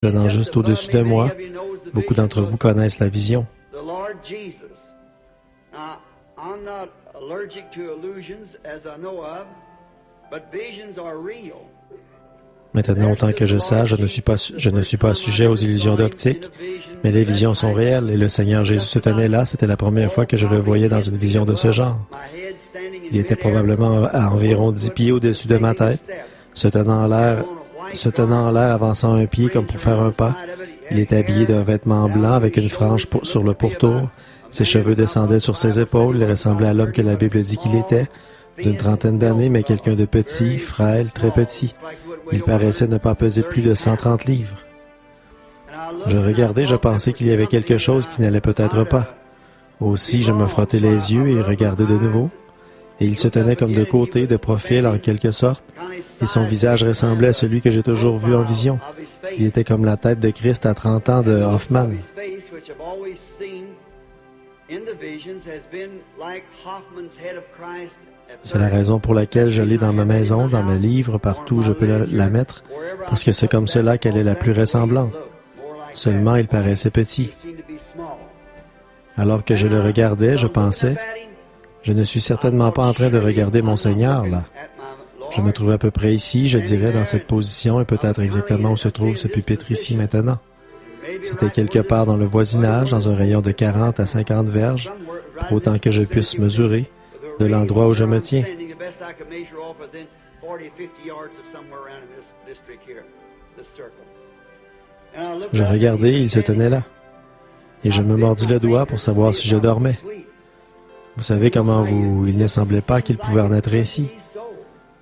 Tenant juste au-dessus de moi. Beaucoup d'entre vous connaissent la vision. Maintenant, autant que je sache, je ne suis pas sujet aux illusions d'optique, mais les visions sont réelles et le Seigneur Jésus se tenait là. C'était la première fois que je le voyais dans une vision de ce genre. Il était probablement à environ 10 pieds au-dessus de ma tête, se tenant en l'air, avançant un pied comme pour faire un pas. Il était habillé d'un vêtement blanc avec une frange sur le pourtour. Ses cheveux descendaient sur ses épaules. Il ressemblait à l'homme que la Bible dit qu'il était, d'une trentaine d'années, mais quelqu'un de petit, frêle, très petit. Il paraissait ne pas peser plus de 130 livres. Je regardais, je pensais qu'il y avait quelque chose qui n'allait peut-être pas. Aussi, je me frottais les yeux et regardais de nouveau. Et il se tenait comme de côté, de profil en quelque sorte, et son visage ressemblait à celui que j'ai toujours vu en vision. Il était comme la tête de Christ à 30 ans de Hoffman. C'est la raison pour laquelle je l'ai dans ma maison, dans mes livres, partout où je peux la mettre, parce que c'est comme cela qu'elle est la plus ressemblante. Seulement, il paraissait petit. Alors que je le regardais, je pensais, je ne suis certainement pas en train de regarder mon Seigneur, là. Je me trouvais à peu près ici, je dirais, dans cette position, et peut-être exactement où se trouve ce pupitre ici maintenant. C'était quelque part dans le voisinage, dans un rayon de 40 à 50 verges, pour autant que je puisse mesurer, de l'endroit où je me tiens. Je regardais, il se tenait là. Et je me mordis le doigt pour savoir si je dormais. Vous savez comment il ne semblait pas qu'il pouvait en être ainsi.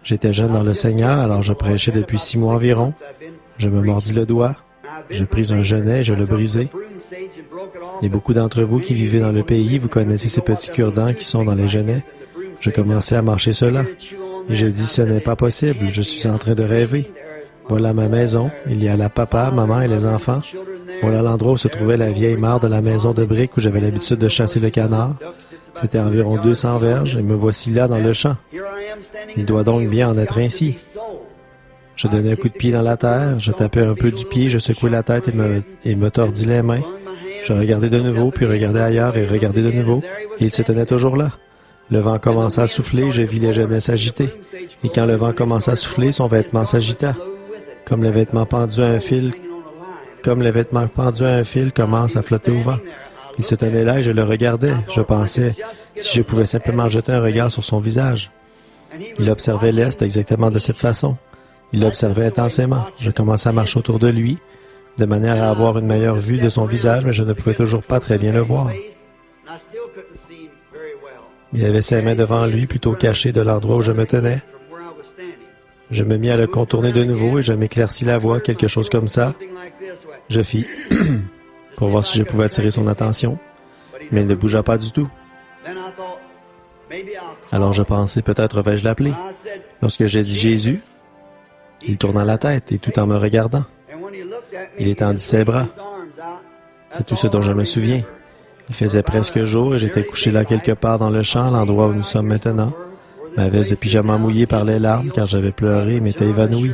J'étais jeune dans le Seigneur, alors je prêchais depuis 6 mois environ. Je me mordis le doigt. Je pris un genêt et je le brisai. Et beaucoup d'entre vous qui vivez dans le pays, vous connaissez ces petits cure-dents qui sont dans les genêts. Je commençais à marcher cela. Et je dis, ce n'est pas possible, je suis en train de rêver. Voilà ma maison, il y a la papa, maman et les enfants. Voilà l'endroit où se trouvait la vieille mare de la maison de briques où j'avais l'habitude de chasser le canard. C'était environ 200 verges et me voici là dans le champ. Il doit donc bien en être ainsi. Je donnais un coup de pied dans la terre, je tapais un peu du pied, je secouais la tête et me tordis les mains. Je regardais de nouveau, puis regardais ailleurs et regardais de nouveau, et il se tenait toujours là. Le vent commença à souffler, je vis les genêts s'agiter. Et quand le vent commença à souffler, son vêtement s'agita. Comme le vêtement pendu à un fil commence à flotter au vent. Il se tenait là et je le regardais. Je pensais, si je pouvais simplement jeter un regard sur son visage. Il observait l'Est exactement de cette façon. Il l'observait intensément. Je commençais à marcher autour de lui, de manière à avoir une meilleure vue de son visage, mais je ne pouvais toujours pas très bien le voir. Il avait ses mains devant lui, plutôt cachées de l'endroit où je me tenais. Je me mis à le contourner de nouveau et je m'éclaircis la voix, quelque chose comme ça. Je fis pour voir si je pouvais attirer son attention, mais il ne bougea pas du tout. Alors je pensais, peut-être vais-je l'appeler. Lorsque j'ai dit Jésus, il tourna la tête et tout en me regardant. Il étendit ses bras. C'est tout ce dont je me souviens. Il faisait presque jour et j'étais couché là quelque part dans le champ, l'endroit où nous sommes maintenant. Ma veste de pyjama mouillée par les larmes car j'avais pleuré et m'étais évanoui.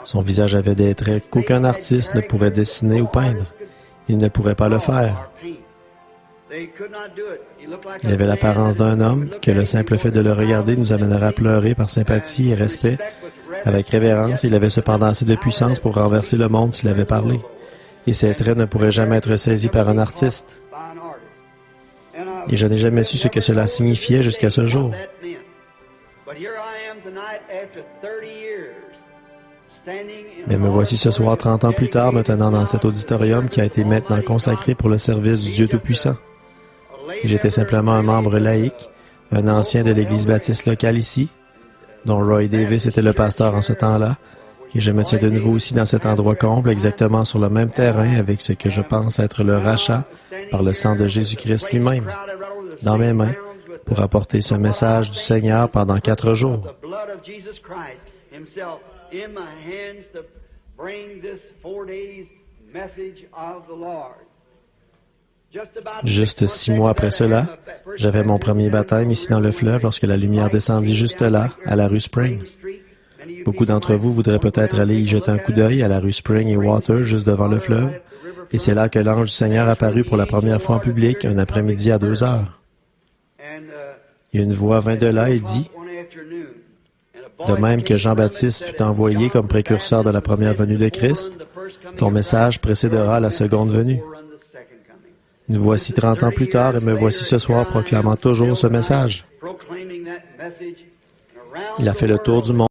Son visage avait des traits qu'aucun artiste ne pourrait dessiner ou peindre. Il ne pourrait pas le faire. Il avait l'apparence d'un homme que le simple fait de le regarder nous amènerait à pleurer par sympathie et respect. Avec révérence, il avait cependant assez de puissance pour renverser le monde s'il avait parlé. Et ses traits ne pourraient jamais être saisis par un artiste. Et je n'ai jamais su ce que cela signifiait jusqu'à ce jour. Mais me voici ce soir, 30 ans plus tard, me tenant dans cet auditorium qui a été maintenant consacré pour le service du Dieu Tout-Puissant. Et j'étais simplement un membre laïque, un ancien de l'Église baptiste locale ici, dont Roy Davis était le pasteur en ce temps-là, et je me tiens de nouveau ici dans cet endroit comble, exactement sur le même terrain avec ce que je pense être le rachat par le sang de Jésus-Christ lui-même, dans mes mains, pour apporter ce message du Seigneur pendant 4 jours. Juste 6 mois après cela, j'avais mon premier baptême ici dans le fleuve lorsque la lumière descendit juste là, à la rue Spring. Beaucoup d'entre vous voudraient peut-être aller y jeter un coup d'œil à la rue Spring et Water, juste devant le fleuve, et c'est là que l'ange du Seigneur apparut pour la première fois en public, un après-midi à 2 heures. Et une voix vint de là et dit, « De même que Jean-Baptiste fut envoyé comme précurseur de la première venue de Christ, ton message précédera la seconde venue. » Nous voici 30 ans plus tard et me voici ce soir proclamant toujours ce message. Il a fait le tour du monde.